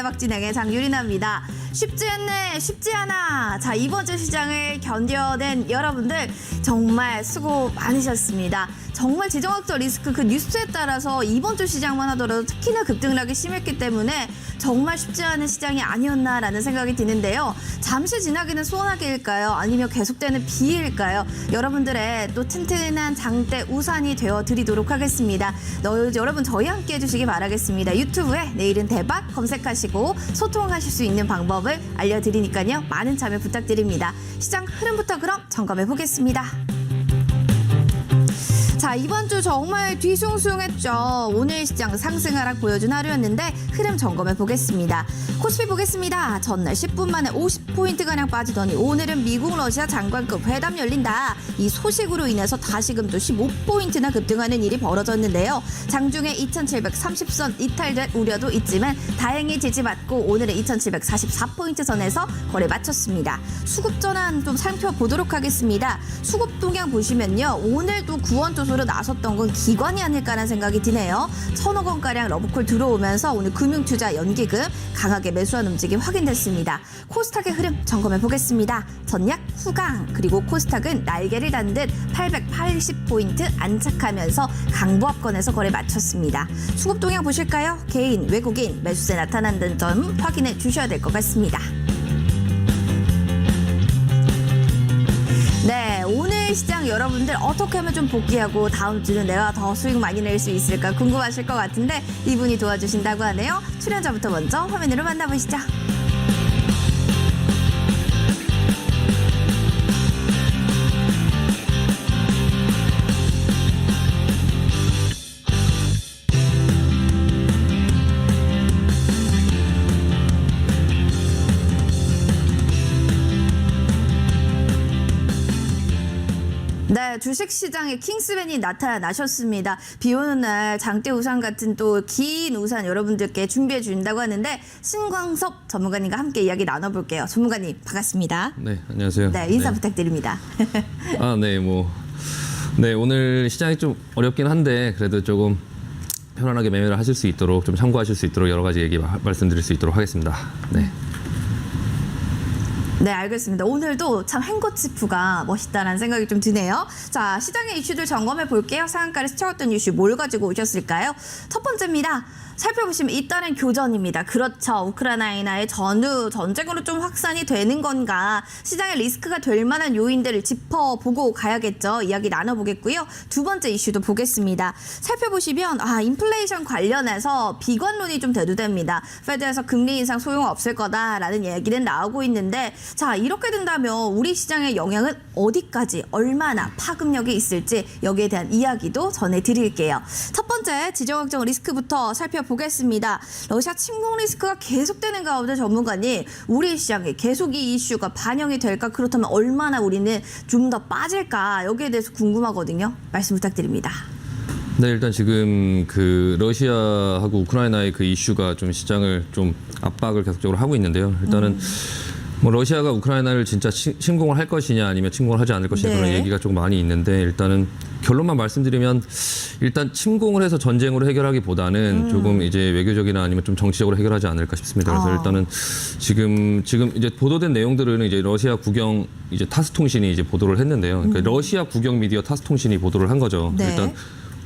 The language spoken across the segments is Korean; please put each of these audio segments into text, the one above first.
대박 진행의 장유리나입니다. 쉽지 않네, 쉽지 않아. 자, 이번 주 시장을 견뎌낸 여러분들 정말 수고 많으셨습니다. 정말 지정학적 리스크 그 뉴스에 따라서 이번 주 시장만 하더라도 특히나 급등락이 심했기 때문에 정말 쉽지 않은 시장이 아니었나라는 생각이 드는데요. 잠시 지나기는 소원하기일까요? 아니면 계속되는 비일까요? 여러분들의 또 튼튼한 장대 우산이 되어드리도록 하겠습니다. 여러분 저희 함께 해주시기 바라겠습니다. 유튜브에 내일은 대박 검색하시고 소통하실 수 있는 방법을 알려드리니까요. 많은 참여 부탁드립니다. 시장 흐름부터 그럼 점검해 보겠습니다. 자, 이번 주 정말 뒤숭숭했죠. 오늘 시장 상승하락 보여준 하루였는데 흐름 점검해 보겠습니다. 코스피 보겠습니다. 전날 10분 만에 50포인트가량 빠지더니 오늘은 미국 러시아 장관급 회담 열린다. 이 소식으로 인해서 다시금 또 15포인트나 급등하는 일이 벌어졌는데요. 장중에 2730선 이탈될 우려도 있지만 다행히 지지받고 오늘은 2744포인트 선에서 거래 마쳤습니다. 수급 전환 좀 살펴보도록 하겠습니다. 수급 동향 보시면요. 오늘도 구원 조소로 나섰던 건 기관이 아닐까라는 생각이 드네요. 1000억 원가량 러브콜 들어오면서 오늘 금융투자 연기금 강하게 매수한 움직임 확인됐습니다. 코스닥의 흐름 점검해 보겠습니다. 전략 후강 그리고 코스닥은 날개를 단 듯 880포인트 안착하면서 강보합권에서 거래 마쳤습니다. 수급 동향 보실까요? 개인, 외국인 매수세 나타난다는 점 확인해 주셔야 될 것 같습니다. 네, 오늘 시장 여러분들 어떻게 하면 좀 복귀하고 다음 주는 내가 더 수익 많이 낼 수 있을까 궁금하실 것 같은데 이분이 도와주신다고 하네요. 출연자부터 먼저 화면으로 만나보시죠. 네, 주식시장에 킹스맨이 나타나셨습니다. 비 오는 날 장대 우산 같은 또 긴 우산 여러분들께 준비해 준다고 하는데 신광섭 전문가님과 함께 이야기 나눠볼게요. 전문가님 반갑습니다. 네, 안녕하세요. 네, 인사 네. 부탁드립니다. 네, 오늘 시장이 좀 어렵긴 한데 그래도 조금 편안하게 매매를 하실 수 있도록 좀 참고하실 수 있도록 여러 가지 얘기 말씀드릴 수 있도록 하겠습니다. 네. 네, 알겠습니다. 오늘도 참 행거치프가 멋있다라는 생각이 좀 드네요. 자, 시장의 이슈들 점검해 볼게요. 상한가를 스쳐왔던 이슈 뭘 가지고 오셨을까요? 첫 번째입니다. 살펴보시면 잇따른 교전입니다. 그렇죠. 우크라이나의 전쟁으로 좀 확산이 되는 건가? 시장의 리스크가 될 만한 요인들을 짚어보고 가야겠죠. 이야기 나눠보겠고요. 두 번째 이슈도 보겠습니다. 살펴보시면 인플레이션 관련해서 비관론이 좀 대두됩니다. 페드에서 금리 인상 소용없을 거다라는 얘기는 나오고 있는데 자, 이렇게 된다면 우리 시장의 영향은 어디까지 얼마나 파급력이 있을지 여기에 대한 이야기도 전해드릴게요. 첫 번째 지정학적 리스크부터 살펴보겠습니다. 러시아 침공 리스크가 계속되는 가운데 전문가님 우리 시장에 계속 이 이슈가 반영이 될까? 그렇다면 얼마나 우리는 좀 더 빠질까? 여기에 대해서 궁금하거든요. 말씀 부탁드립니다. 네, 일단 지금 그 러시아하고 우크라이나의 그 이슈가 좀 시장을 좀 압박을 계속적으로 하고 있는데요. 일단은 뭐 러시아가 우크라이나를 진짜 침공을 할 것이냐 아니면 침공을 하지 않을 것이냐 그런 얘기가 좀 많이 있는데 일단은 결론만 말씀드리면 일단 침공을 해서 전쟁으로 해결하기보다는 조금 이제 외교적이나 아니면 좀 정치적으로 해결하지 않을까 싶습니다. 그래서 일단은 지금 이제 보도된 내용들은 이제 러시아 국영 이제 타스통신이 이제 보도를 했는데요. 그러니까 러시아 국영 미디어 타스통신이 보도를 한 거죠. 네. 일단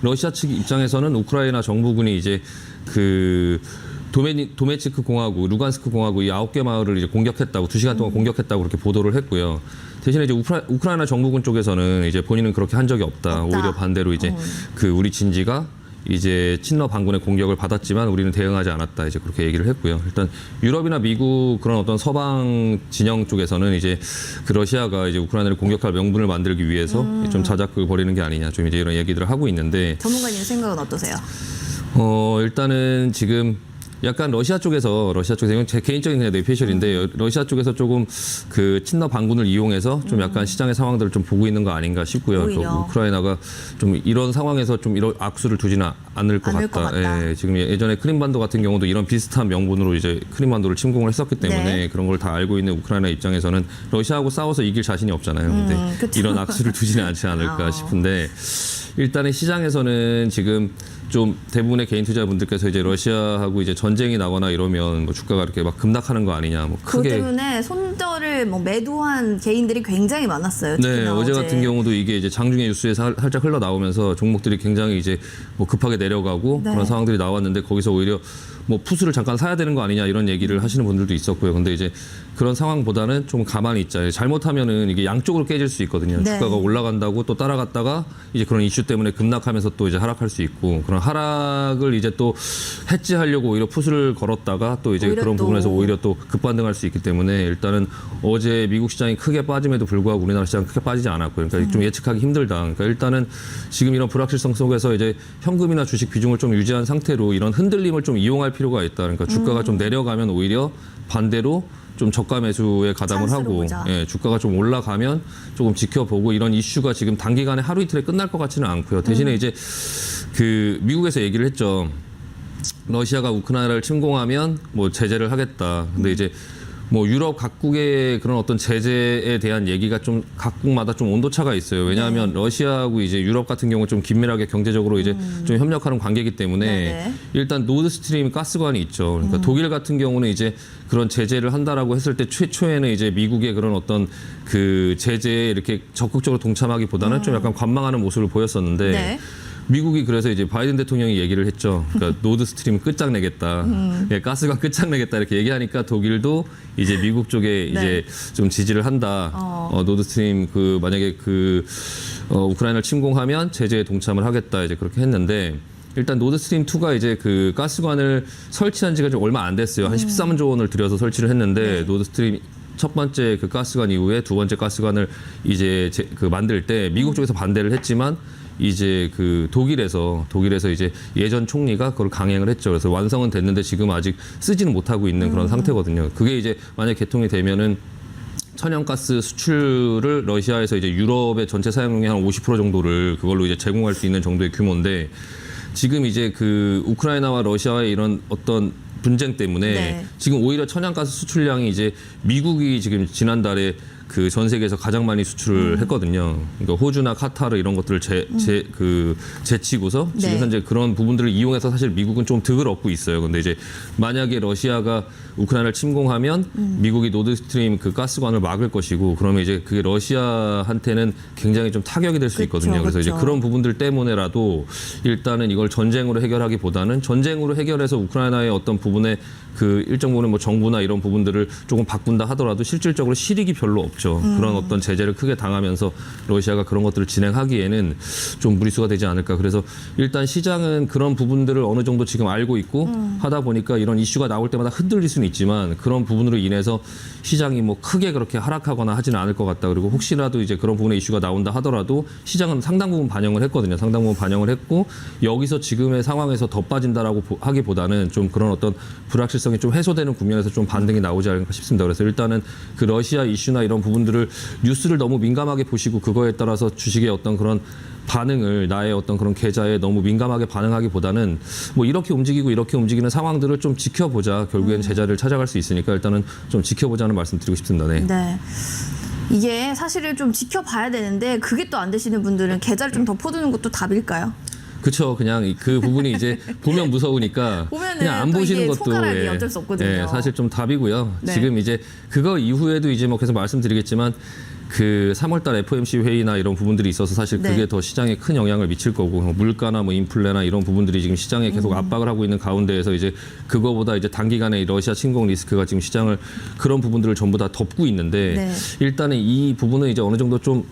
러시아 측 입장에서는 우크라이나 정부군이 이제 그 도메츠크 공화국, 루간스크 공화국 이 9개 마을을 이제 공격했다고 2시간 동안 공격했다고 그렇게 보도를 했고요. 대신에 이제 우크라이나 정부군 쪽에서는 이제 본인은 그렇게 한 적이 없다. 오히려 반대로 이제 그 우리 진지가 이제 친러 반군의 공격을 받았지만 우리는 대응하지 않았다. 이제 그렇게 얘기를 했고요. 일단 유럽이나 미국 그런 어떤 서방 진영 쪽에서는 이제 그 러시아가 이제 우크라이나를 공격할 명분을 만들기 위해서 좀 자작극을 벌이는 게 아니냐. 좀 이제 이런 얘기들을 하고 있는데 전문가님 생각은 어떠세요? 일단은 지금 약간 러시아 쪽에서 이건 제 개인적인 그냥 뇌피셜인데 러시아 쪽에서 조금 그 친러 반군을 이용해서 좀 약간 시장의 상황들을 좀 보고 있는 거 아닌가 싶고요. 또 우크라이나가 좀 이런 상황에서 좀 이런 악수를 두지는 않을 것 같다. 예, 지금 예전에 크림반도 같은 경우도 이런 비슷한 명분으로 이제 크림반도를 침공을 했었기 때문에 그런 걸 다 알고 있는 우크라이나 입장에서는 러시아하고 싸워서 이길 자신이 없잖아요. 근데 이런 악수를 두지는 않지 않을까 싶은데 일단은 시장에서는 지금 좀 대부분의 개인 투자분들께서 이제 러시아하고 이제 전쟁이 나거나 이러면 뭐 주가가 이렇게 막 급락하는 거 아니냐, 뭐 그것 크게. 때문에 손절을 뭐 매도한 개인들이 굉장히 많았어요. 네, 특히나 어제 같은 경우도 이게 이제 장중에 뉴스에 살짝 흘러 나오면서 종목들이 굉장히 이제 뭐 급하게 내려가고 네. 그런 상황들이 나왔는데 거기서 오히려 뭐 푸스를 잠깐 사야 되는 거 아니냐 이런 얘기를 하시는 분들도 있었고요. 근데 이제 그런 상황보다는 좀 가만히 있자. 잘못하면은 이게 양쪽으로 깨질 수 있거든요. 네. 주가가 올라간다고 또 따라갔다가 이제 그런 이슈 때문에 급락하면서 또 이제 하락할 수 있고, 그런 하락을 이제 또 해지하려고 오히려 푸스를 걸었다가 또 이제 오히려 그런 또 부분에서 오히려 또 급반등할 수 있기 때문에 일단은 어제 미국 시장이 크게 빠짐에도 불구하고 우리나라 시장 크게 빠지지 않았고요. 그러니까 좀 예측하기 힘들다. 그러니까 일단은 지금 이런 불확실성 속에서 이제 현금이나 주식 비중을 좀 유지한 상태로 이런 흔들림을 좀 이용할 필요가 있다. 그러니까 주가가 좀 내려가면 오히려 반대로 좀 저가 매수에 가담을 찬스로 하고, 보자. 예, 주가가 좀 올라가면 조금 지켜보고, 이런 이슈가 지금 단기간에 하루 이틀에 끝날 것 같지는 않고요. 대신에 이제 그 미국에서 얘기를 했죠. 러시아가 우크라이나를 침공하면 뭐 제재를 하겠다. 근데 이제 뭐 유럽 각국의 그런 어떤 제재에 대한 얘기가 좀 각국마다 좀 온도차가 있어요. 왜냐하면 러시아하고 이제 유럽 같은 경우 좀 긴밀하게 경제적으로 이제 좀 협력하는 관계이기 때문에 네네. 일단 노드스트림 가스관이 있죠. 그러니까 독일 같은 경우는 이제 그런 제재를 한다라고 했을 때 최초에는 이제 미국의 그런 어떤 그 제재에 이렇게 적극적으로 동참하기보다는 좀 약간 관망하는 모습을 보였었는데, 네. 미국이 그래서 이제 바이든 대통령이 얘기를 했죠. 그러니까 노드스트림 끝장내겠다. 예, 가스관 끝장내겠다 이렇게 얘기하니까 독일도 이제 미국 쪽에 이제 좀 지지를 한다. 노드스트림 그 만약에 그 우크라이나를 침공하면 제재에 동참을 하겠다. 이제 그렇게 했는데, 일단 노드스트림 2가 이제 그 가스관을 설치한 지가 좀 얼마 안 됐어요. 한 13조 원을 들여서 설치를 했는데, 노드스트림 첫 번째 그 가스관 이후에 두 번째 가스관을 이제 그 만들 때 미국 쪽에서 반대를 했지만 이제 그 독일에서 이제 예전 총리가 그걸 강행을 했죠. 그래서 완성은 됐는데 지금 아직 쓰지는 못하고 있는 그런 상태거든요. 그게 이제 만약 개통이 되면은 천연가스 수출을 러시아에서 이제 유럽의 전체 사용량의 한 50% 정도를 그걸로 이제 제공할 수 있는 정도의 규모인데, 지금 이제 그 우크라이나와 러시아의 이런 어떤 분쟁 때문에 네. 지금 지금 오히려 천연가스 수출량이 이제 미국이 지금 지난달에 그 전 세계에서 가장 많이 수출을 했거든요. 그러니까 호주나 카타르 이런 것들을 제치고서 지금 네. 현재 그런 부분들을 이용해서 사실 미국은 좀 득을 얻고 있어요. 근데 이제 만약에 러시아가 우크라이나를 침공하면 미국이 노드스트림 그 가스관을 막을 것이고, 그러면 이제 그게 러시아한테는 굉장히 좀 타격이 될 수 그쵸, 있거든요. 그래서 이제 그쵸. 그런 부분들 때문에라도 일단은 이걸 전쟁으로 해결하기보다는, 전쟁으로 해결해서 우크라이나의 어떤 부분에 그 일정 부분은 뭐 정부나 이런 부분들을 조금 바꾼다 하더라도 실질적으로 실익이 별로 없죠. 그런 어떤 제재를 크게 당하면서 러시아가 그런 것들을 진행하기에는 좀 무리수가 되지 않을까. 그래서 일단 시장은 그런 부분들을 어느 정도 지금 알고 있고 하다 보니까 이런 이슈가 나올 때마다 흔들릴 수는 있지만, 그런 부분으로 인해서 시장이 뭐 크게 그렇게 하락하거나 하지는 않을 것 같다. 그리고 혹시라도 이제 그런 부분에 이슈가 나온다 하더라도 시장은 상당 부분 반영을 했거든요. 상당 부분 반영을 했고, 여기서 지금의 상황에서 더 빠진다라고 하기보다는 좀 그런 어떤 불확실성이 좀 해소되는 국면에서 좀 반등이 나오지 않을까 싶습니다. 그래서 일단은 그 러시아 이슈나 이런 부분들을 뉴스를 너무 민감하게 보시고 그거에 따라서 주식의 어떤 그런 반응을, 나의 어떤 그런 계좌에 너무 민감하게 반응하기보다는 뭐 이렇게 움직이고 이렇게 움직이는 상황들을 좀 지켜보자. 결국엔 제자를 찾아갈 수 있으니까 일단은 좀 지켜보자는 말씀 드리고 싶습니다. 네. 네. 이게 사실은 좀 지켜봐야 되는데 그게 또 안 되시는 분들은 계좌를 좀 덮어두는 것도 답일까요? 그렇죠. 그냥 그 부분이 이제 보면 무서우니까 보면은 그냥 안 또 보시는 이게 것도 손가락이 어쩔 수 없거든요. 사실 좀 답이고요. 네. 지금 이제 그거 이후에도 이제 뭐 계속 말씀드리겠지만, 그 3월달 FOMC 회의나 이런 부분들이 있어서 사실 네. 그게 더 시장에 큰 영향을 미칠 거고, 물가나 뭐 인플레나 이런 부분들이 지금 시장에 계속 압박을 하고 있는 가운데에서 이제 그거보다 이제 단기간에 러시아 침공 리스크가 지금 시장을 그런 부분들을 전부 다 덮고 있는데, 네. 일단은 이 부분은 이제 어느 정도 좀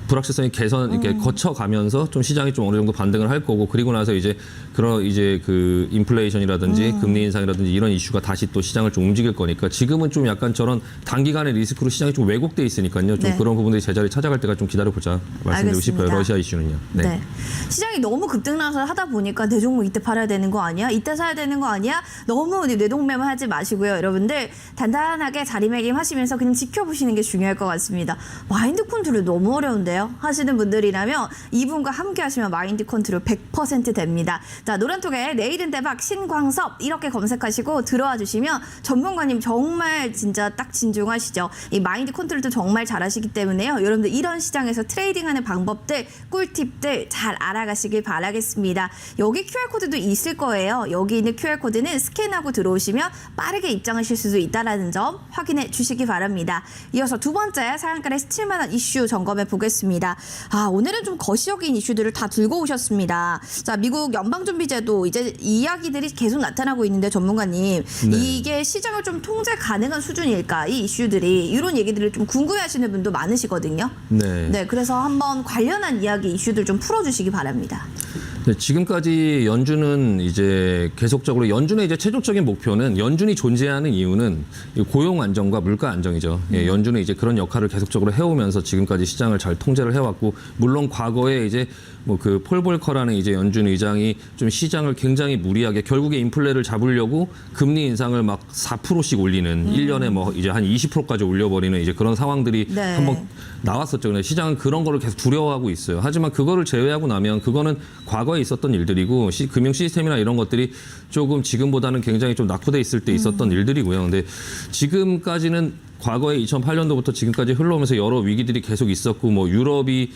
불확실성이 개선 이렇게 거쳐가면서 좀 시장이 좀 어느 정도 반등을 할 거고, 그리고 나서 이제 그런 이제 그 인플레이션이라든지 금리 인상이라든지 이런 이슈가 다시 또 시장을 좀 움직일 거니까, 지금은 좀 약간 저런 단기간의 리스크로 시장이 좀 왜곡돼 있으니까요. 좀 네. 그런 부분들이 제자리 찾아갈 때가 좀 기다려보자 말씀드리고 싶어요. 알겠습니다. 러시아 이슈는요. 네. 네. 시장이 너무 급등나서 하다 보니까 내 종목 이때 팔아야 되는 거 아니야? 이때 사야 되는 거 아니야? 너무 뇌동매매 하지 마시고요. 여러분들 단단하게 자리매김 하시면서 그냥 지켜보시는 게 중요할 것 같습니다. 마인드 컨트롤 너무 어려운데요. 있어요 하시는 분들이라면 이분과 함께 하시면 마인드 컨트롤 100% 됩니다. 자, 노란톡에 내일은 대박 신광섭 이렇게 검색하시고 들어와 주시면 전문가님 정말 진짜 딱 진중하시죠. 이 마인드 컨트롤도 정말 잘하시기 때문에요. 여러분들 이런 시장에서 트레이딩하는 방법들, 꿀팁들 잘 알아가시길 바라겠습니다. 여기 QR코드도 있을 거예요. 여기 있는 QR코드는 스캔하고 들어오시면 빠르게 입장하실 수도 있다는 점 확인해 주시기 바랍니다. 이어서 두 번째 상한가를 17만 원 이슈 점검해 보겠습니다. 오늘은 좀 거시적인 이슈들을 다 들고 오셨습니다. 자, 미국 연방준비제도 이제 이야기들이 계속 나타나고 있는데 전문가님 이게 시장을 좀 통제 가능한 수준일까? 이 이슈들이 이런 얘기들을 좀 궁금해하시는 분도 많으시거든요. 네, 그래서 한번 관련한 이야기 이슈들 좀 풀어주시기 바랍니다. 네, 지금까지 연준은 이제 계속적으로 연준의 이제 최종적인 목표는 연준이 존재하는 이유는 고용 안정과 물가 안정이죠. 예, 연준은 이제 그런 역할을 계속적으로 해오면서 지금까지 시장을 잘 통제를 해왔고, 물론 과거에 이제 뭐 그 폴 볼커라는 이제 연준 의장이 좀 시장을 굉장히 무리하게 결국에 인플레를 잡으려고 금리 인상을 막 4%씩 올리는 1년에 뭐 이제 한 20%까지 올려버리는 이제 그런 상황들이 네. 한번 나왔었죠. 근데 시장은 그런 거를 계속 두려워하고 있어요. 하지만 그거를 제외하고 나면 그거는 과거에 있었던 일들이고 금융 시스템이나 이런 것들이 조금 지금보다는 굉장히 좀 낙후돼 있을 때 있었던 일들이고요. 근데 지금까지는 과거에 2008년도부터 지금까지 흘러오면서 여러 위기들이 계속 있었고, 뭐 유럽이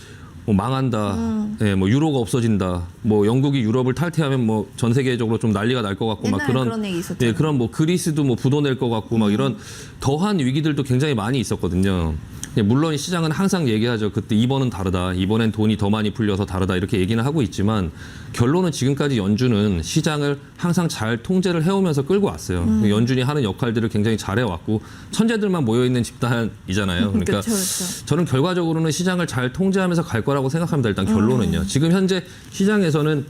뭐 망한다, 예, 뭐 유로가 없어진다, 뭐 영국이 유럽을 탈퇴하면 뭐 전 세계적으로 좀 난리가 날 것 같고, 막 그런 얘기 있었죠. 예, 그런 뭐 그리스도 뭐 부도 낼 것 같고, 막 이런 더한 위기들도 굉장히 많이 있었거든요. 예, 물론 시장은 항상 얘기하죠. 그때 이번은 다르다, 이번엔 돈이 더 많이 풀려서 다르다, 이렇게 얘기는 하고 있지만 결론은 지금까지 연준은 시장을 항상 잘 통제를 해오면서 끌고 왔어요. 연준이 하는 역할들을 굉장히 잘해왔고 천재들만 모여있는 집단이잖아요. 그러니까 그쵸. 저는 결과적으로는 시장을 잘 통제하면서 갈 거라고 생각합니다. 일단 결론은요. 지금 현재 시장에서는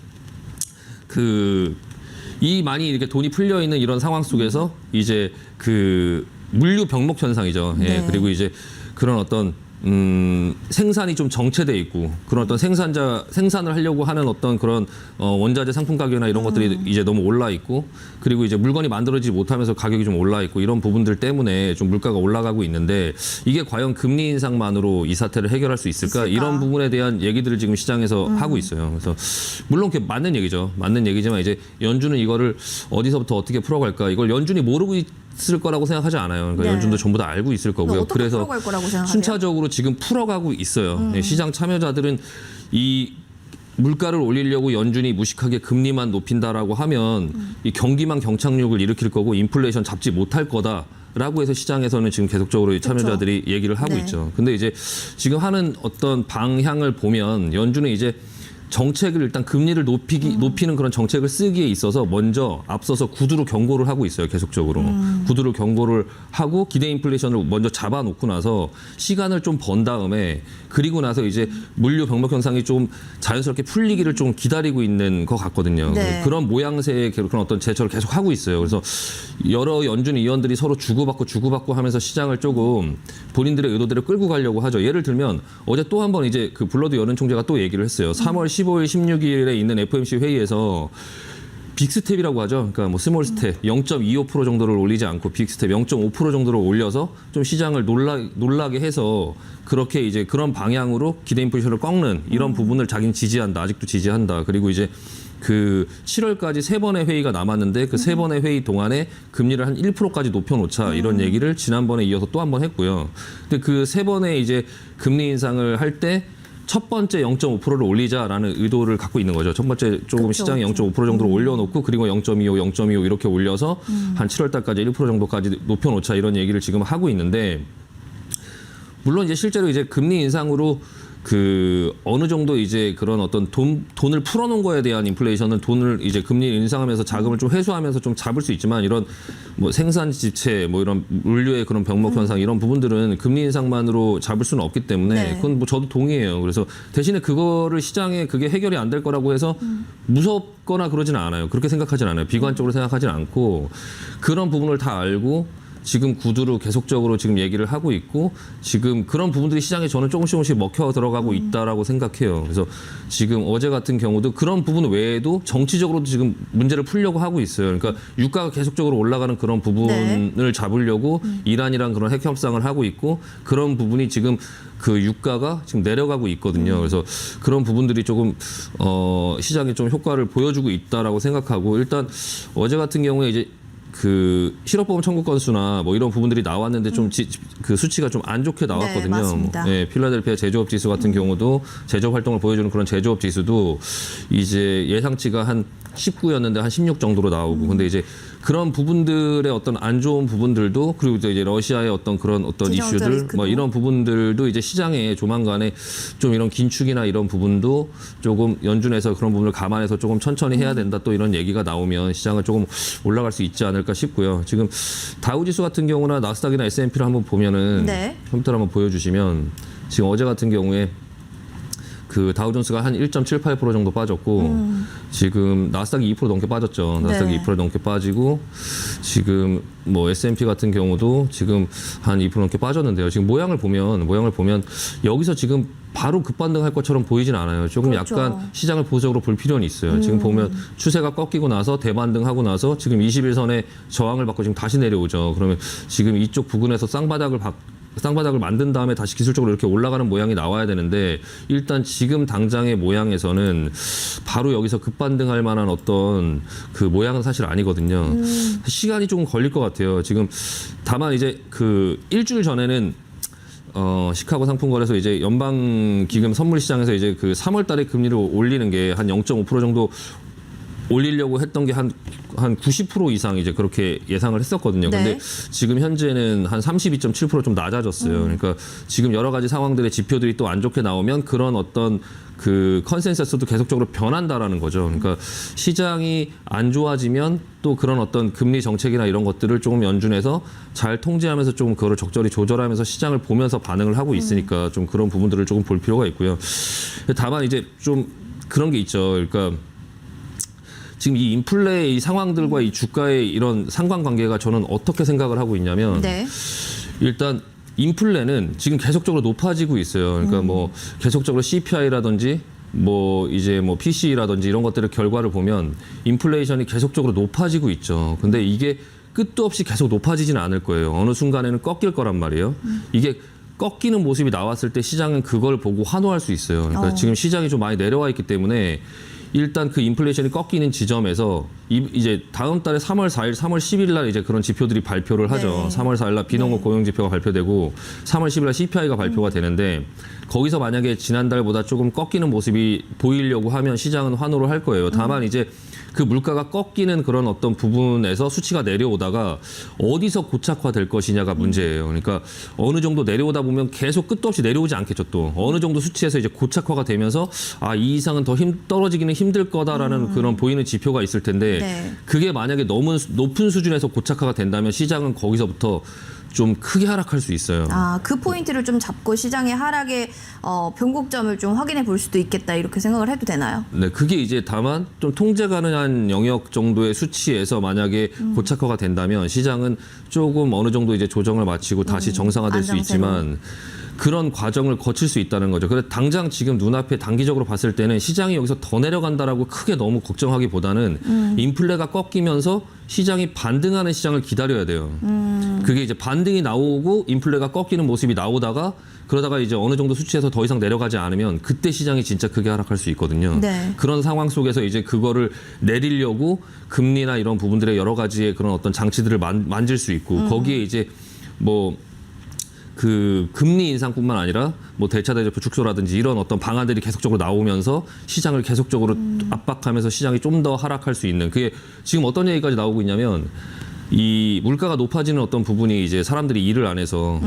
이 많이 이렇게 돈이 풀려 있는 이런 상황 속에서 이제 그 물류 병목 현상이죠. 예, 네. 그리고 이제 그런 어떤 생산이 좀 정체돼 있고, 그런 어떤 생산을 하려고 하는 어떤 그런 원자재 상품 가격이나 이런 것들이 이제 너무 올라 있고, 그리고 이제 물건이 만들어지지 못하면서 가격이 좀 올라 있고, 이런 부분들 때문에 좀 물가가 올라가고 있는데, 이게 과연 금리 인상만으로 이 사태를 해결할 수 있을까? 이런 부분에 대한 얘기들을 지금 시장에서 하고 있어요. 그래서 물론 그게 맞는 얘기죠. 맞는 얘기지만 이제 연준은 이거를 어디서부터 어떻게 풀어갈까? 이걸 연준이 모르고 있을 거라고 생각하지 않아요. 그러니까 네. 연준도 전부 다 알고 있을 거고요. 어떻게 그래서 풀어갈 거라고 생각하세요? 순차적으로 지금 풀어가고 있어요. 네, 시장 참여자들은 이 물가를 올리려고 연준이 무식하게 금리만 높인다라고 하면 이 경기만 경착륙을 일으킬 거고 인플레이션 잡지 못할 거다라고 해서 시장에서는 지금 계속적으로 참여자들이 얘기를 하고 네. 있죠. 근데 이제 지금 하는 어떤 방향을 보면 연준은 이제 정책을 일단 금리를 높이는 그런 정책을 쓰기에 있어서 먼저 앞서서 구두로 경고를 하고 있어요. 계속적으로. 구두로 경고를 하고 기대 인플레이션을 먼저 잡아놓고 나서 시간을 좀 번 다음에, 그리고 나서 이제 물류 병목 현상이 좀 자연스럽게 풀리기를 좀 기다리고 있는 것 같거든요. 네. 그런 모양새의 그런 어떤 제처를 계속 하고 있어요. 그래서 여러 연준 위원들이 서로 주고받고 하면서 시장을 조금 본인들의 의도대로 끌고 가려고 하죠. 예를 들면 어제 또 한 번 이제 그 블러드 여론 총재가 또 얘기를 했어요. 3월 15일, 16일에 있는 FOMC 회의에서 빅스텝이라고 하죠. 그러니까 뭐 스몰 스텝 0.25% 정도를 올리지 않고 빅스텝 0.5% 정도를 올려서 좀 시장을 놀라게 해서 그렇게 이제 그런 방향으로 기대 인플레이션을 꺾는 이런 부분을 자기는 지지한다. 아직도 지지한다. 그리고 이제 그 7월까지 3번의 회의가 남았는데 그 3번의 회의 동안에 금리를 한 1%까지 높여놓자, 이런 얘기를 지난번에 이어서 또 한 번 했고요. 근데 그 3번의 이제 금리 인상을 할 때 첫 번째 0.5%를 올리자라는 의도를 갖고 있는 거죠. 첫 번째 조금 시장이 0.5% 정도로 올려놓고, 그리고 0.25 이렇게 올려서 한 7월 달까지 1% 정도까지 높여놓자, 이런 얘기를 지금 하고 있는데, 물론 이제 실제로 이제 금리 인상으로 그 어느 정도 이제 그런 어떤 돈을 풀어놓은 거에 대한 인플레이션은 돈을 이제 금리 인상하면서 자금을 좀 회수하면서 좀 잡을 수 있지만, 이런 뭐 생산 지체, 뭐 이런 물류의 그런 병목 현상, 이런 부분들은 금리 인상만으로 잡을 수는 없기 때문에 네. 그건 뭐 저도 동의해요. 그래서 대신에 그거를 시장에 그게 해결이 안 될 거라고 해서 무섭거나 그러지는 않아요. 그렇게 생각하진 않아요. 비관적으로 생각하진 않고, 그런 부분을 다 알고 지금 구두로 계속적으로 지금 얘기를 하고 있고 지금 그런 부분들이 시장에 저는 조금씩 먹혀 들어가고 있다라고 생각해요. 그래서 지금 어제 같은 경우도 그런 부분 외에도 정치적으로도 지금 문제를 풀려고 하고 있어요. 그러니까 유가가 계속적으로 올라가는 그런 부분을 잡으려고 이란이랑 그런 핵 협상을 하고 있고 그런 부분이 지금 그 유가가 지금 내려가고 있거든요. 그래서 그런 부분들이 조금 시장에 좀 효과를 보여주고 있다라고 생각하고 일단 어제 같은 경우에 이제 그 실업보험 청구 건수나 뭐 이런 부분들이 나왔는데 좀 그 수치가 좀 안 좋게 나왔거든요. 네, 맞습니다. 예, 필라델피아 제조업 지수 같은 경우도 제조업 활동을 보여주는 그런 제조업 지수도 이제 예상치가 한 19였는데 한 16 정도로 나오고 근데 이제 그런 부분들의 어떤 안 좋은 부분들도 그리고 이제 러시아의 어떤 그런 어떤 지정학적 이슈들 리스크도. 뭐 이런 부분들도 이제 시장에 조만간에 좀 이런 긴축이나 이런 부분도 조금 연준에서 그런 부분을 감안해서 조금 천천히 해야 된다 또 이런 얘기가 나오면 시장은 조금 올라갈 수 있지 않을까 싶고요. 지금 다우지수 같은 경우나 나스닥이나 S&P를 한번 보면은 네. 컴퓨터를 한번 보여주시면 지금 어제 같은 경우에 그 다우존스가 한 1.78% 정도 빠졌고 지금 나스닥이 2% 넘게 빠졌죠. 나스닥이 네. 2% 넘게 빠지고 지금 뭐 S&P 같은 경우도 지금 한 2% 넘게 빠졌는데요. 지금 모양을 보면 여기서 지금 바로 급반등할 것처럼 보이진 않아요. 조금 그렇죠. 약간 시장을 보수적으로 볼 필요는 있어요. 지금 보면 추세가 꺾이고 나서 대반등하고 나서 지금 21선에 저항을 받고 지금 다시 내려오죠. 그러면 지금 이쪽 부근에서 쌍바닥을 만든 다음에 다시 기술적으로 이렇게 올라가는 모양이 나와야 되는데 일단 지금 당장의 모양에서는 바로 여기서 급반등할 만한 어떤 그 모양은 사실 아니거든요. 시간이 조금 걸릴 것 같아요. 지금 다만 이제 그 일주일 전에는 시카고 상품거래소 이제 연방 기금 선물 시장에서 이제 그 3월 달에 금리를 올리는 게 한 0.5% 정도 올리려고 했던 게 한 90% 이상 이제 그렇게 예상을 했었거든요. 네. 근데 지금 현재는 한 32.7% 좀 낮아졌어요. 그러니까 지금 여러 가지 상황들의 지표들이 또 안 좋게 나오면 그런 어떤 그 컨센서스도 계속적으로 변한다라는 거죠. 그러니까 시장이 안 좋아지면 또 그런 어떤 금리 정책이나 이런 것들을 조금 연준해서 잘 통제하면서 조금 그거를 적절히 조절하면서 시장을 보면서 반응을 하고 있으니까 좀 그런 부분들을 조금 볼 필요가 있고요. 다만 이제 좀 그런 게 있죠. 그러니까 지금 이 인플레의 이 상황들과 이 주가의 이런 상관관계가 저는 어떻게 생각을 하고 있냐면 네. 일단 인플레는 지금 계속적으로 높아지고 있어요. 그러니까 뭐 계속적으로 CPI라든지 뭐 이제 뭐 PC라든지 이런 것들의 결과를 보면 인플레이션이 계속적으로 높아지고 있죠. 근데 이게 끝도 없이 계속 높아지지는 않을 거예요. 어느 순간에는 꺾일 거란 말이에요. 이게 꺾이는 모습이 나왔을 때 시장은 그걸 보고 환호할 수 있어요. 그러니까 지금 시장이 좀 많이 내려와 있기 때문에 일단 그 인플레이션이 꺾이는 지점에서 이제 다음 달에 3월 4일, 3월 10일 날 이제 그런 지표들이 발표를 하죠. 네. 3월 4일 날 비농업 고용 지표가 발표되고 3월 10일 날 CPI가 발표가 되는데 거기서 만약에 지난달보다 조금 꺾이는 모습이 보이려고 하면 시장은 환호를 할 거예요. 다만 이제 그 물가가 꺾이는 그런 어떤 부분에서 수치가 내려오다가 어디서 고착화될 것이냐가 문제예요. 그러니까 어느 정도 내려오다 보면 계속 끝도 없이 내려오지 않겠죠. 또 어느 정도 수치에서 이제 고착화가 되면서 이 이상은 더 떨어지기는 힘들 거다라는 그런 보이는 지표가 있을 텐데 네. 그게 만약에 너무 높은 수준에서 고착화가 된다면 시장은 거기서부터 좀 크게 하락할 수 있어요. 그 포인트를 좀 잡고 시장의 하락의 변곡점을 좀 확인해 볼 수도 있겠다 이렇게 생각을 해도 되나요? 네, 그게 이제 다만 좀 통제 가능한 영역 정도의 수치에서 만약에 고착화가 된다면 시장은 조금 어느 정도 이제 조정을 마치고 다시 정상화될 수 안정세로. 있지만 그런 과정을 거칠 수 있다는 거죠. 그래서 당장 지금 눈앞에 단기적으로 봤을 때는 시장이 여기서 더 내려간다라고 크게 너무 걱정하기보다는 인플레가 꺾이면서 시장이 반등하는 시장을 기다려야 돼요. 그게 이제 반등이 나오고 인플레가 꺾이는 모습이 나오다가 그러다가 이제 어느 정도 수치에서 더 이상 내려가지 않으면 그때 시장이 진짜 크게 하락할 수 있거든요. 네. 그런 상황 속에서 이제 그거를 내리려고 금리나 이런 부분들의 여러 가지의 그런 어떤 장치들을 만질 수 있고 거기에 이제 뭐 그 금리 인상뿐만 아니라 뭐 대차 대조표 축소라든지 이런 어떤 방안들이 계속적으로 나오면서 시장을 계속적으로 압박하면서 시장이 좀 더 하락할 수 있는 그게 지금 어떤 얘기까지 나오고 있냐면 이 물가가 높아지는 어떤 부분이 이제 사람들이 일을 안 해서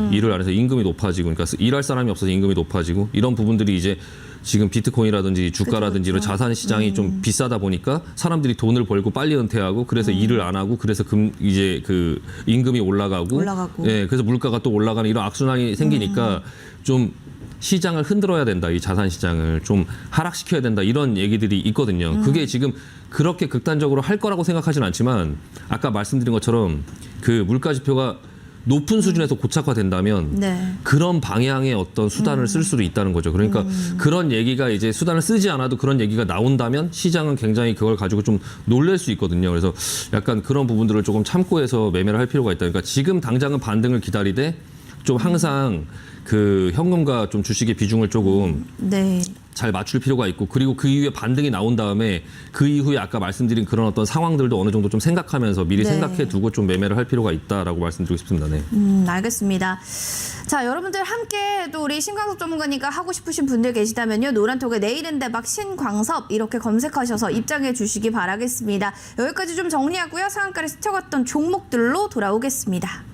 임금이 높아지고 그러니까 일할 사람이 없어서 임금이 높아지고 이런 부분들이 이제 지금 비트코인이라든지 주가라든지 이런 자산 시장이 좀 비싸다 보니까 사람들이 돈을 벌고 빨리 은퇴하고 그래서 일을 안 하고 그래서 이제 그 임금이 올라가고 예, 그래서 물가가 또 올라가는 이런 악순환이 생기니까 좀 시장을 흔들어야 된다. 이 자산 시장을 좀 하락시켜야 된다. 이런 얘기들이 있거든요. 그게 지금 그렇게 극단적으로 할 거라고 생각하진 않지만 아까 말씀드린 것처럼 그 물가 지표가 높은 수준에서 고착화된다면 네. 그런 방향의 어떤 수단을 쓸 수도 있다는 거죠. 그러니까 그런 얘기가 이제 수단을 쓰지 않아도 그런 얘기가 나온다면 시장은 굉장히 그걸 가지고 좀 놀랄 수 있거든요. 그래서 약간 그런 부분들을 조금 참고해서 매매를 할 필요가 있다. 그러니까 지금 당장은 반등을 기다리되 좀 항상 그 현금과 좀 주식의 비중을 조금 네. 잘 맞출 필요가 있고, 그리고 그 이후에 반등이 나온 다음에 그 이후에 아까 말씀드린 그런 어떤 상황들도 어느 정도 좀 생각하면서 미리 네. 생각해 두고 좀 매매를 할 필요가 있다라고 말씀드리고 싶습니다. 네. 알겠습니다. 자, 여러분들 함께 또 우리 신광섭 전문가님과 하고 싶으신 분들 계시다면요. 노란톡에 내일은 대박 신광섭 이렇게 검색하셔서 입장해 주시기 바라겠습니다. 여기까지 좀 정리하고요. 상한가를 스쳐갔던 종목들로 돌아오겠습니다.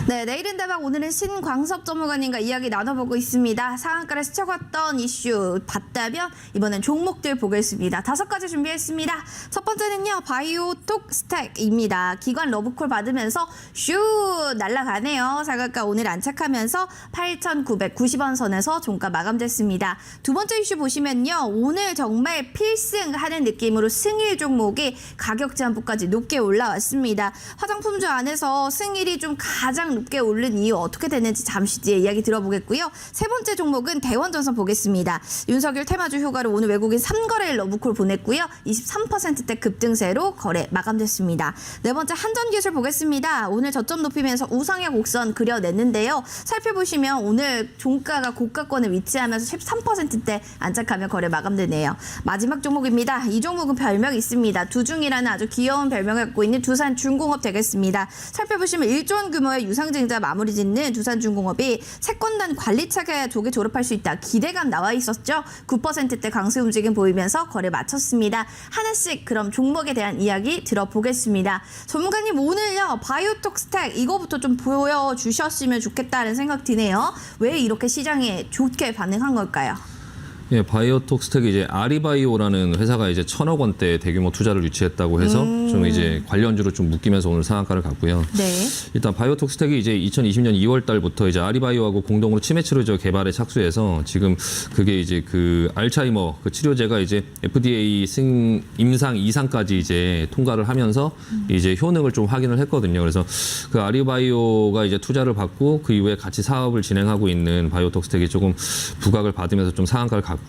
네, 내일은 대박 오늘은 신광섭 전문가님과 이야기 나눠보고 있습니다. 상한가를 스쳐갔던 이슈 봤다면 이번엔 종목들 보겠습니다. 5가지 준비했습니다. 첫 번째는요, 바이오톡 스택입니다. 기관 러브콜 받으면서 슈 날아가네요. 상한가 오늘 안착하면서 8,990원 선에서 종가 마감됐습니다. 두 번째 이슈 보시면요, 오늘 정말 필승하는 느낌으로 승일 종목이 가격 제한부까지 높게 올라왔습니다. 화장품주 안에서 승일이 좀 가장 높게 오른 이유 어떻게 됐는지 잠시 뒤에 이야기 들어보겠고요. 세 번째 종목은 대원전선 보겠습니다. 윤석열 테마주 효과로 오늘 외국인 3거래일 러브콜 보냈고요. 23%대 급등세로 거래 마감됐습니다. 네 번째 한전기술 보겠습니다. 오늘 저점 높이면서 우상향 곡선 그려냈는데요. 살펴보시면 오늘 종가가 고가권에 위치하면서 13%대 안착하며 거래 마감되네요. 마지막 종목입니다. 이 종목은 별명이 있습니다. 두중이라는 아주 귀여운 별명을 갖고 있는 두산중공업 되겠습니다. 살펴보시면 1조 원 규모의 유상증자 마무리 짓는 두산중공업이 채권단 관리차가 조기 졸업할 수 있다. 기대감 나와 있었죠. 9%대 강세 움직임 보이면서 거래 마쳤습니다. 하나씩 그럼 종목에 대한 이야기 들어보겠습니다. 전문가님 오늘요 바이오톡 스택 이거부터 좀 보여주셨으면 좋겠다는 생각 드네요. 왜 이렇게 시장에 좋게 반응한 걸까요? 예, 바이오톡 스택이 이제 아리바이오라는 회사가 이제 1,000억 원대 대규모 투자를 유치했다고 해서 좀 이제 관련주로 좀 묶이면서 오늘 상한가를 갔고요. 네. 일단 바이오톡 스택이 이제 2020년 2월 달부터 이제 아리바이오하고 공동으로 치매 치료제 개발에 착수해서 지금 그게 이제 그 알츠하이머 그 치료제가 이제 FDA 임상 2상까지 이제 통과를 하면서 이제 효능을 좀 확인을 했거든요. 그래서 그 아리바이오가 이제 투자를 받고 그 이후에 같이 사업을 진행하고 있는 바이오톡 스택이 조금 부각을 받으면서 좀 상한가를 갔고요.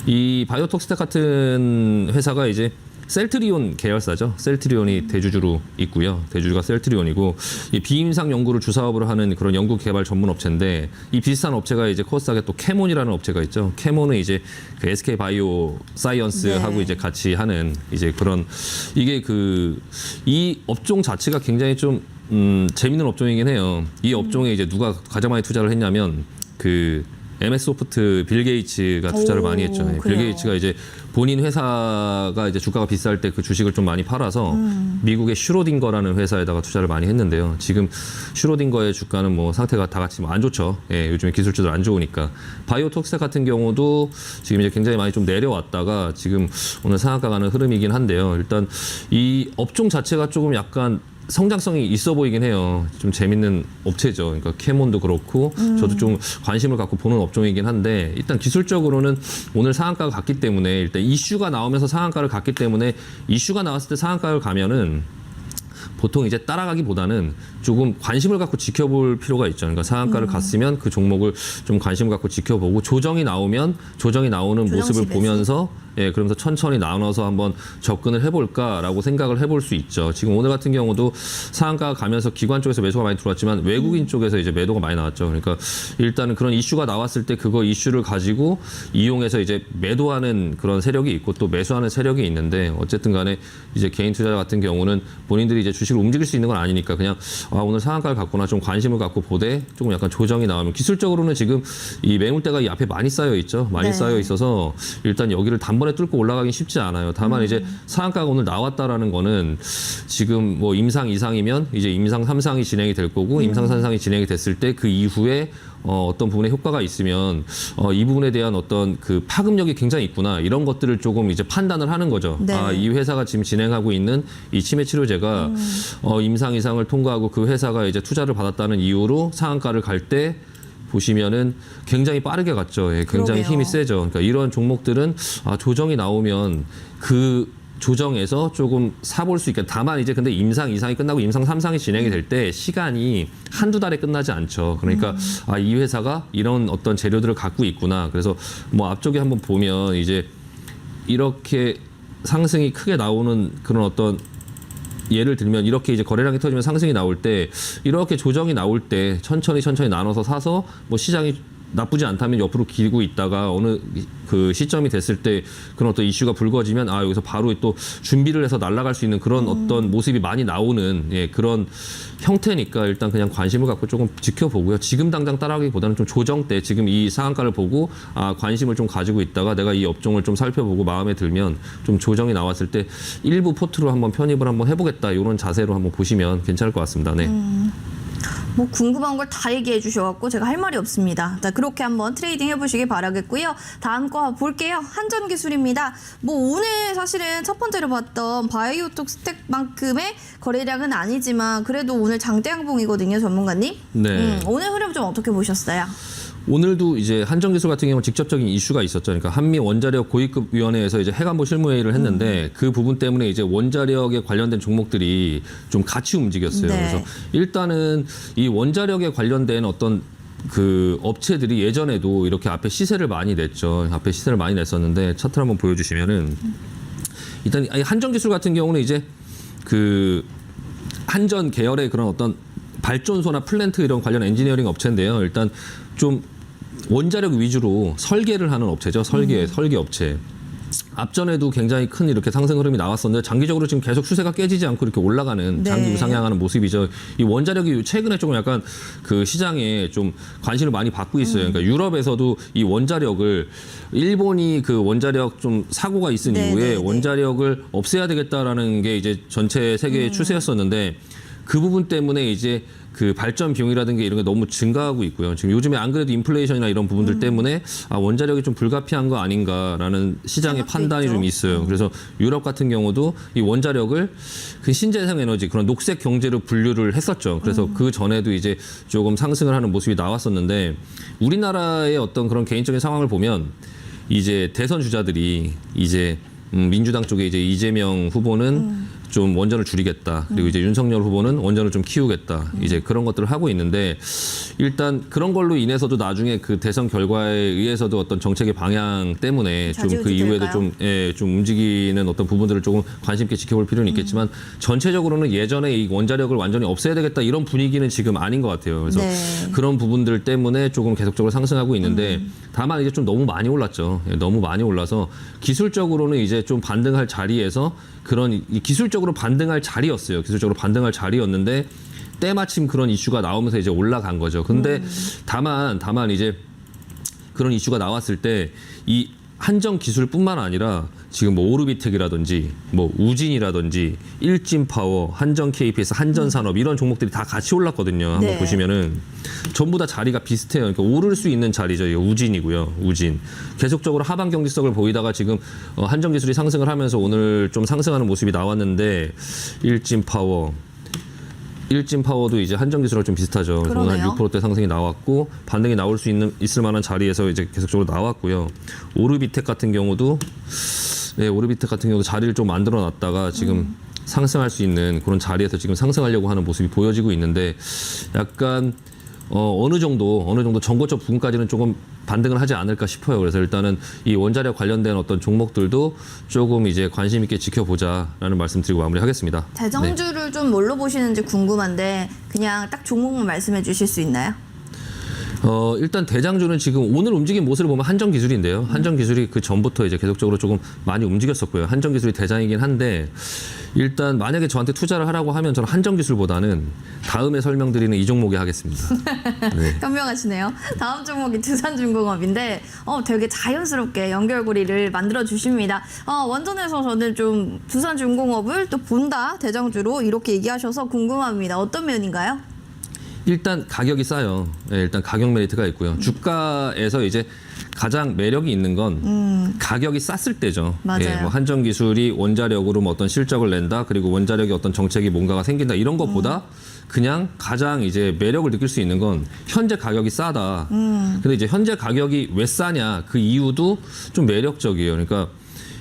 이 바이오톡 스택 같은 회사가 이제 셀트리온 계열사죠. 셀트리온이 대주주로 있고요. 대주주가 셀트리온이고 이 비임상 연구를 주사업으로 하는 그런 연구 개발 전문 업체인데 이 비슷한 업체가 이제 코스닥에 또 캐몬이라는 업체가 있죠. 캐몬은 이제 그 SK 바이오 사이언스하고 네. 이제 같이 하는 이제 그런 이게 그 이 업종 자체가 굉장히 좀 재밌는 업종이긴 해요. 이 업종에 이제 누가 가장 많이 투자를 했냐면 그 MS 소프트 빌 게이츠가 투자를 많이 했죠. 빌 그래요. 게이츠가 이제 본인 회사가 이제 주가가 비쌀 때 그 주식을 좀 많이 팔아서 미국의 슈로딩거라는 회사에다가 투자를 많이 했는데요. 지금 슈로딩거의 주가는 뭐 상태가 다 같이 뭐 안 좋죠. 예, 요즘에 기술주들 안 좋으니까. 바이오톡스 같은 경우도 지금 이제 굉장히 많이 좀 내려왔다가 지금 오늘 상한가 가는 흐름이긴 한데요. 일단 이 업종 자체가 조금 약간 성장성이 있어 보이긴 해요. 좀 재밌는 업체죠. 그러니까 캐몬도 그렇고 저도 좀 관심을 갖고 보는 업종이긴 한데 일단 기술적으로는 오늘 상한가가 갔기 때문에 일단 이슈가 나오면서 상한가를 갔기 때문에 이슈가 나왔을 때 상한가를 가면은 보통 이제 따라가기보다는 조금 관심을 갖고 지켜볼 필요가 있죠. 그러니까 상한가를 갔으면 그 종목을 좀 관심을 갖고 지켜보고 조정이 나오면 조정이 나오는 모습을 시베이스. 보면서 그러면서 천천히 나눠서 한번 접근을 해볼까라고 생각을 해볼 수 있죠. 지금 오늘 같은 경우도 상한가가 가면서 기관 쪽에서 매수가 많이 들어왔지만 외국인 쪽에서 이제 매도가 많이 나왔죠. 그러니까 일단은 그런 이슈가 나왔을 때 그거 이슈를 가지고 이용해서 이제 매도하는 그런 세력이 있고 또 매수하는 세력이 있는데 어쨌든 간에 이제 개인 투자자 같은 경우는 본인들이 이제 주식을 움직일 수 있는 건 아니니까 그냥 오늘 상한가를 갖거나 좀 관심을 갖고 보되 조금 약간 조정이 나오면 기술적으로는 지금 이 매물대가 이 앞에 많이 쌓여 있죠. 많이 네. 쌓여 있어서 일단 여기를 단번에 뚫고 올라가긴 쉽지 않아요. 다만 이제 상한가가 오늘 나왔다라는 거는 지금 뭐 임상 2상이면 이제 임상 3상이 진행이 될 거고 임상 3상이 진행이 됐을 때 그 이후에 어떤 부분에 효과가 있으면 이 부분에 대한 어떤 그 파급력이 굉장히 있구나 이런 것들을 조금 이제 판단을 하는 거죠. 네. 이 회사가 지금 진행하고 있는 이 치매 치료제가 임상 이상을 통과하고 그 회사가 이제 투자를 받았다는 이유로 상한가를 갈 때 보시면은 굉장히 빠르게 갔죠. 예, 굉장히 그러게요. 힘이 세죠. 그러니까 이런 종목들은 조정이 나오면 그 조정에서 조금 사볼 수 있겠다. 다만 이제 근데 임상 2상이 끝나고 임상 3상이 진행이 될 때 시간이 한두 달에 끝나지 않죠. 그러니까 이 회사가 이런 어떤 재료들을 갖고 있구나. 그래서 뭐 앞쪽에 한번 보면 이제 이렇게 상승이 크게 나오는 그런 어떤 예를 들면 이렇게 이제 거래량이 터지면 상승이 나올 때 이렇게 조정이 나올 때 천천히 나눠서 사서 뭐 시장이 나쁘지 않다면 옆으로 기고 있다가 어느 그 시점이 됐을 때 그런 어떤 이슈가 불거지면 여기서 바로 또 준비를 해서 날아갈 수 있는 그런 어떤 모습이 많이 나오는 그런 형태니까 일단 그냥 관심을 갖고 조금 지켜보고요. 지금 당장 따라가기보다는 좀 조정 때 지금 이 상한가를 보고 관심을 좀 가지고 있다가 내가 이 업종을 좀 살펴보고 마음에 들면 좀 조정이 나왔을 때 일부 포트로 한번 편입을 한번 해보겠다 이런 자세로 한번 보시면 괜찮을 것 같습니다. 네. 뭐 궁금한 걸 다 얘기해 주셔갖고 제가 할 말이 없습니다. 자, 그렇게 한번 트레이딩 해보시기 바라겠고요. 다음 거 볼게요. 한전기술입니다. 뭐 오늘 사실은 첫 번째로 봤던 바이오톡 스택만큼의 거래량은 아니지만 그래도 오늘 장대 양봉이거든요, 전문가님. 네. 오늘 흐름 좀 어떻게 보셨어요? 오늘도 이제 한전기술 같은 경우는 직접적인 이슈가 있었죠. 그러니까 한미 원자력 고위급 위원회에서 이제 해관보 실무회의를 했는데 그 부분 때문에 이제 원자력에 관련된 종목들이 좀 같이 움직였어요. 네. 그래서 일단은 이 원자력에 관련된 어떤 그 업체들이 예전에도 이렇게 앞에 시세를 많이 냈죠. 앞에 시세를 많이 냈었는데 차트를 한번 보여주시면은 일단 이 한전기술 같은 경우는 이제 그 한전 계열의 그런 어떤 발전소나 플랜트 이런 관련 엔지니어링 업체인데요. 일단 좀 원자력 위주로 설계를 하는 업체죠. 설계 업체. 앞전에도 굉장히 큰 이렇게 상승 흐름이 나왔었는데 장기적으로 지금 계속 추세가 깨지지 않고 이렇게 올라가는 네. 장기 우상향하는 모습이죠. 이 원자력이 최근에 조금 약간 그 시장에 좀 관심을 많이 받고 있어요. 그러니까 유럽에서도 이 원자력을 일본이 그 원자력 좀 사고가 있은 네, 이후에 네, 네. 원자력을 없애야 되겠다라는 게 이제 전체 세계의 추세였었는데 그 부분 때문에 이제 그 발전 비용이라든가 이런 게 너무 증가하고 있고요. 지금 요즘에 안 그래도 인플레이션이나 이런 부분들 때문에 원자력이 좀 불가피한 거 아닌가라는 시장의 생각도 판단이 있죠. 좀 있어요. 그래서 유럽 같은 경우도 이 원자력을 그 신재생 에너지 그런 녹색 경제로 분류를 했었죠. 그래서 그 전에도 이제 조금 상승을 하는 모습이 나왔었는데 우리나라의 어떤 그런 개인적인 상황을 보면 이제 대선 주자들이 이제 민주당 쪽에 이제 이재명 후보는 좀 원전을 줄이겠다. 그리고 이제 윤석열 후보는 원전을 좀 키우겠다. 이제 그런 것들을 하고 있는데 일단 그런 걸로 인해서도 나중에 그 대선 결과에 의해서도 어떤 정책의 방향 때문에 좀 그 좌지우지 이후에도 될까요? 좀 움직이는 어떤 부분들을 조금 관심 있게 지켜볼 필요는 있겠지만 전체적으로는 예전에 이 원자력을 완전히 없애야 되겠다 이런 분위기는 지금 아닌 것 같아요. 그래서 네. 그런 부분들 때문에 조금 계속적으로 상승하고 있는데 다만 이제 좀 너무 많이 올랐죠. 너무 많이 올라서 기술적으로는 이제 좀 반등할 자리에서 그런 이 기술적으로 반등할 자리였어요. 기술적으로 반등할 자리였는데 때마침 그런 이슈가 나오면서 이제 올라간 거죠. 근데 다만 이제 그런 이슈가 나왔을 때 이 한전 기술뿐만 아니라 지금 뭐 오르비텍이라든지 뭐 우진이라든지 일진파워, 한전 KPS, 한전산업 이런 종목들이 다 같이 올랐거든요. 한번 네. 보시면은 전부 다 자리가 비슷해요. 그러니까 오를 수 있는 자리죠. 이게 우진이고요. 우진. 계속적으로 하방 경직성을 보이다가 지금 한전 기술이 상승을 하면서 오늘 좀 상승하는 모습이 나왔는데 일진파워도 이제 한전기술하고 좀 비슷하죠. 그래서 오늘 한 그러네요. 6%대 상승이 나왔고 반등이 나올 수 있을 만한 자리에서 이제 계속적으로 나왔고요. 오르비텍 같은 경우도 자리를 좀 만들어 놨다가 지금 상승할 수 있는 그런 자리에서 지금 상승하려고 하는 모습이 보여지고 있는데 약간 어느 정도 전고점 부분까지는 조금 반등을 하지 않을까 싶어요. 그래서 일단은 이 원자력 관련된 어떤 종목들도 조금 이제 관심 있게 지켜보자라는 말씀드리고 마무리하겠습니다. 대장주를 좀 뭘로 보시는지 궁금한데 그냥 딱 종목만 말씀해 주실 수 있나요? 일단 대장주는 지금 오늘 움직인 모습을 보면 한정기술인데요. 한정기술이 그 전부터 이제 계속적으로 조금 많이 움직였었고요. 한정기술이 대장이긴 한데 일단 만약에 저한테 투자를 하라고 하면 저는 한정기술보다는 다음에 설명드리는 이 종목에 하겠습니다. 네. 현명하시네요. 다음 종목이 두산중공업인데 되게 자연스럽게 연결고리를 만들어 주십니다. 원전에서 저는 좀 두산중공업을 또 본다 대장주로 이렇게 얘기하셔서 궁금합니다. 어떤 면인가요? 일단 가격이 싸요. 네, 일단 가격 메리트가 있고요. 주가에서 이제 가장 매력이 있는 건 가격이 쌌을 때죠. 맞아요. 예, 뭐 한정기술이 원자력으로 뭐 어떤 실적을 낸다, 그리고 원자력의 어떤 정책이 뭔가가 생긴다 이런 것보다 그냥 가장 이제 매력을 느낄 수 있는 건 현재 가격이 싸다. 근데 이제 현재 가격이 왜 싸냐 그 이유도 좀 매력적이에요. 그러니까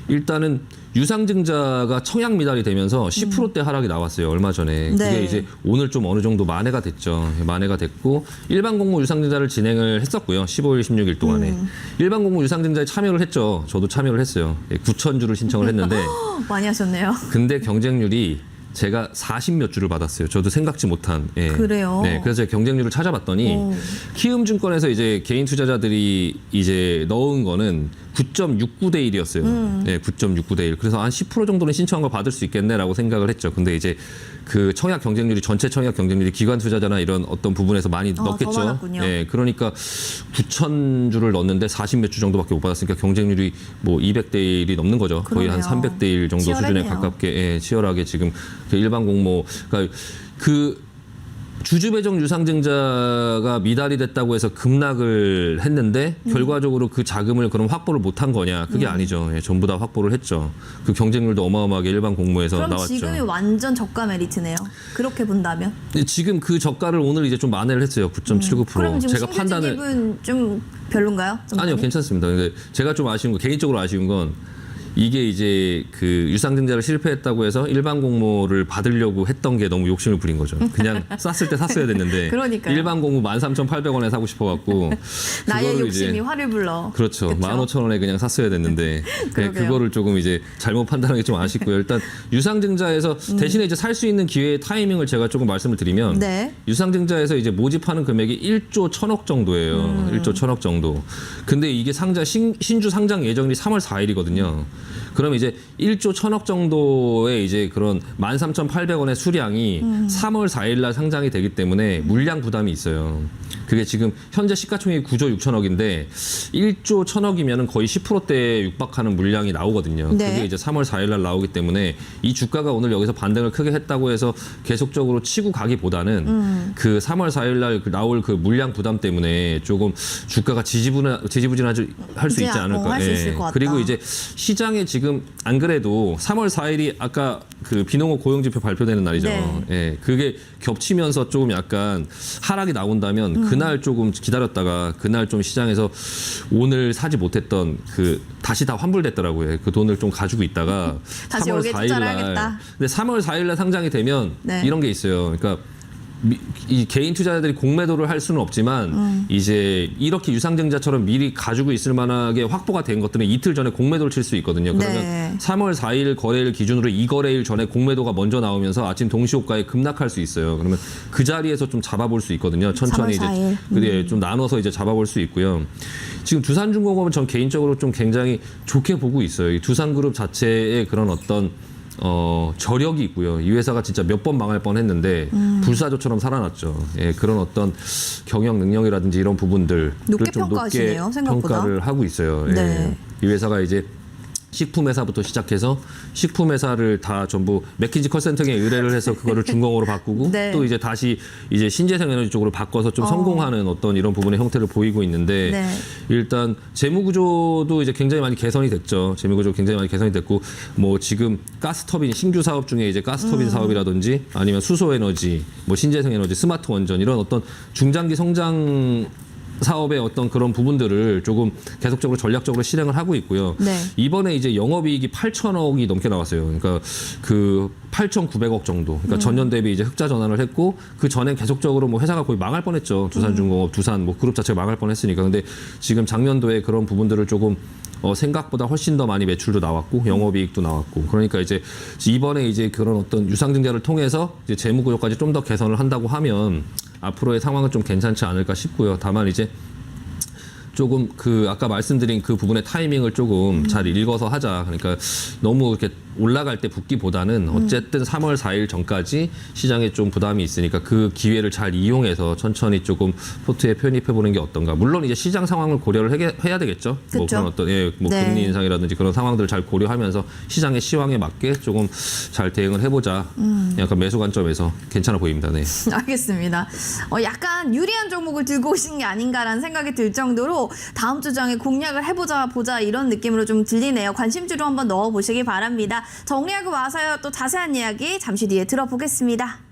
일단은 유상증자가 청약 미달이 되면서 10%대 하락이 나왔어요. 얼마 전에. 그게 네. 이제 오늘 좀 어느 정도 만회가 됐죠. 만회가 됐고 일반 공모 유상증자를 진행을 했었고요. 15일, 16일 동안에. 일반 공모 유상증자에 참여를 했죠. 저도 참여를 했어요. 9,000주를 신청을 했는데 많이 하셨네요. 근데 경쟁률이 제가 40몇 주를 받았어요. 저도 생각지 못한. 예. 그래요? 네, 그래서 제가 경쟁률을 찾아봤더니 키움증권에서 이제 개인 투자자들이 이제 넣은 거는 9.69대 1이었어요. 네, 9.69대 1. 그래서 한 10% 정도는 신청한 걸 받을 수 있겠네라고 생각을 했죠. 근데 이제 그 청약 경쟁률이 전체 청약 경쟁률이 기관 투자자나 이런 어떤 부분에서 많이 더 넣겠죠. 많았군요. 네, 그러니까 9,000주를 넣었는데 40 몇 주 정도밖에 못 받았으니까 경쟁률이 뭐 200대 1이 넘는 거죠. 거의 한 그러네요. 300대 1 정도 수준에 치열했네요. 가깝게 예, 치열하게 지금 그 일반 공모 그러니까 그 주주 배정 유상증자가 미달이 됐다고 해서 급락을 했는데 결과적으로 그 자금을 그럼 확보를 못한 거냐 그게 아니죠. 예, 전부 다 확보를 했죠. 그 경쟁률도 어마어마하게 일반 공모에서 그럼 나왔죠. 지금이 완전 저가 메리트네요. 그렇게 본다면. 근데 지금 그 저가를 오늘 이제 좀 만회를 했어요. 9.79%. 그럼 지금 제가 판단을 신규 좀 별론가요? 좀 아니요, 많이? 괜찮습니다. 근데 제가 좀 아쉬운 거, 개인적으로 아쉬운 건 이게 이제 그 유상증자를 실패했다고 해서 일반 공모를 받으려고 했던 게 너무 욕심을 부린 거죠. 그냥 쌌을 때 샀어야 됐는데 그러니까요. 일반 공모 13,800원에 사고 싶어갖고 나의 그거를 욕심이 이제 화를 불러. 그렇죠. 그쵸? 15,000원에 그냥 샀어야 됐는데 네, 그러게요. 그거를 조금 이제 잘못 판단한 게 좀 아쉽고요. 일단 유상증자에서 대신에 이제 살 수 있는 기회의 타이밍을 제가 조금 말씀을 드리면 네. 유상증자에서 이제 모집하는 금액이 1조 1,000억 정도예요. 1조 1,000억 정도. 근데 이게 신주 상장 예정일이 3월 4일이거든요. 그럼 이제 1조 1,000억 정도의 이제 그런 13,800원의 수량이 3월 4일 날 상장이 되기 때문에 물량 부담이 있어요. 그게 지금 현재 시가총액이 9조 6천억인데 1조 1,000억이면 거의 10%대에 육박하는 물량이 나오거든요. 네. 그게 이제 3월 4일 날 나오기 때문에 이 주가가 오늘 여기서 반등을 크게 했다고 해서 계속적으로 치고 가기보다는 그 3월 4일 날 나올 그 물량 부담 때문에 조금 주가가 지지부진할 수 있지 않을까. 할수 있을 것 같다. 그리고 이제 시장에 지금 안 그래도 3월 4일이 아까 그 비농업 고용지표 발표되는 날이죠. 네. 예, 그게 겹치면서 조금 약간 하락이 나온다면 그날 조금 기다렸다가 그날 좀 시장에서 오늘 사지 못했던 그 다시 다 환불됐더라고요. 그 돈을 좀 가지고 있다가 다시 3월 여기에 4일 투자를 날. 하겠다. 근데 3월 4일 날 상장이 되면 네. 이런 게 있어요. 그러니까 이 개인 투자자들이 공매도를 할 수는 없지만 이제 이렇게 유상증자처럼 미리 가지고 있을 만하게 확보가 된 것들은 이틀 전에 공매도를 칠 수 있거든요. 그러면 네. 3월 4일 거래일 기준으로 이 거래일 전에 공매도가 먼저 나오면서 아침 동시호가에 급락할 수 있어요. 그러면 그 자리에서 좀 잡아볼 수 있거든요. 천천히 3월 4일. 이제 그래 좀 나눠서 이제 잡아볼 수 있고요. 지금 두산중공업은 전 개인적으로 좀 굉장히 좋게 보고 있어요. 이 두산그룹 자체의 그런 어떤 저력이 있고요. 이 회사가 진짜 몇 번 망할 뻔했는데 불사조처럼 살아났죠. 예, 그런 어떤 경영 능력이라든지 이런 부분들을 높게 좀 높게 평가하시네요, 생각보다. 평가를 하고 있어요. 예. 네. 이 회사가 이제 식품회사부터 시작해서 식품회사를 다 전부 맥킨지 컨설팅에 의뢰를 해서 그거를 중공업으로 바꾸고 네. 또 이제 다시 이제 신재생 에너지 쪽으로 바꿔서 좀 성공하는 어떤 이런 부분의 형태를 보이고 있는데 네. 일단 재무구조도 이제 굉장히 많이 개선이 됐죠. 재무구조 굉장히 많이 개선이 됐고 뭐 지금 가스터빈 신규 사업 중에 이제 가스터빈 사업이라든지 아니면 수소에너지, 뭐 신재생 에너지, 스마트 원전 이런 어떤 중장기 성장 사업의 어떤 그런 부분들을 조금 계속적으로 전략적으로 실행을 하고 있고요. 네. 이번에 이제 영업이익이 8천억이 넘게 나왔어요. 그러니까 그 8,900억 정도. 그러니까 전년 대비 이제 흑자 전환을 했고 그 전엔 계속적으로 뭐 회사가 거의 망할 뻔했죠. 두산중공업, 두산 뭐 그룹 자체가 망할 뻔했으니까. 근데 지금 작년도에 그런 부분들을 조금 생각보다 훨씬 더 많이 매출도 나왔고 영업이익도 나왔고 그러니까 이제 이번에 이제 그런 어떤 유상증자를 통해서 이제 재무 구조까지 좀 더 개선을 한다고 하면 앞으로의 상황은 좀 괜찮지 않을까 싶고요. 다만 이제 조금 그 아까 말씀드린 그 부분의 타이밍을 조금 잘 읽어서 하자. 그러니까 너무 이렇게 올라갈 때 붙기보다는 어쨌든 3월 4일 전까지 시장에 좀 부담이 있으니까 그 기회를 잘 이용해서 천천히 조금 포트에 편입해 보는 게 어떤가. 물론 이제 시장 상황을 고려를 해야 되겠죠. 뭐 그쵸? 그런 어떤 뭐 네. 금리 인상이라든지 그런 상황들을 잘 고려하면서 시장의 시황에 맞게 조금 잘 대응을 해보자. 약간 매수 관점에서 괜찮아 보입니다. 네. 알겠습니다. 약간 유리한 종목을 들고 오신 게 아닌가라는 생각이 들 정도로 다음 주장에 공략을 해보자 이런 느낌으로 좀 들리네요. 관심주로 한번 넣어보시기 바랍니다. 정리하고 와서요. 또 자세한 이야기 잠시 뒤에 들어보겠습니다.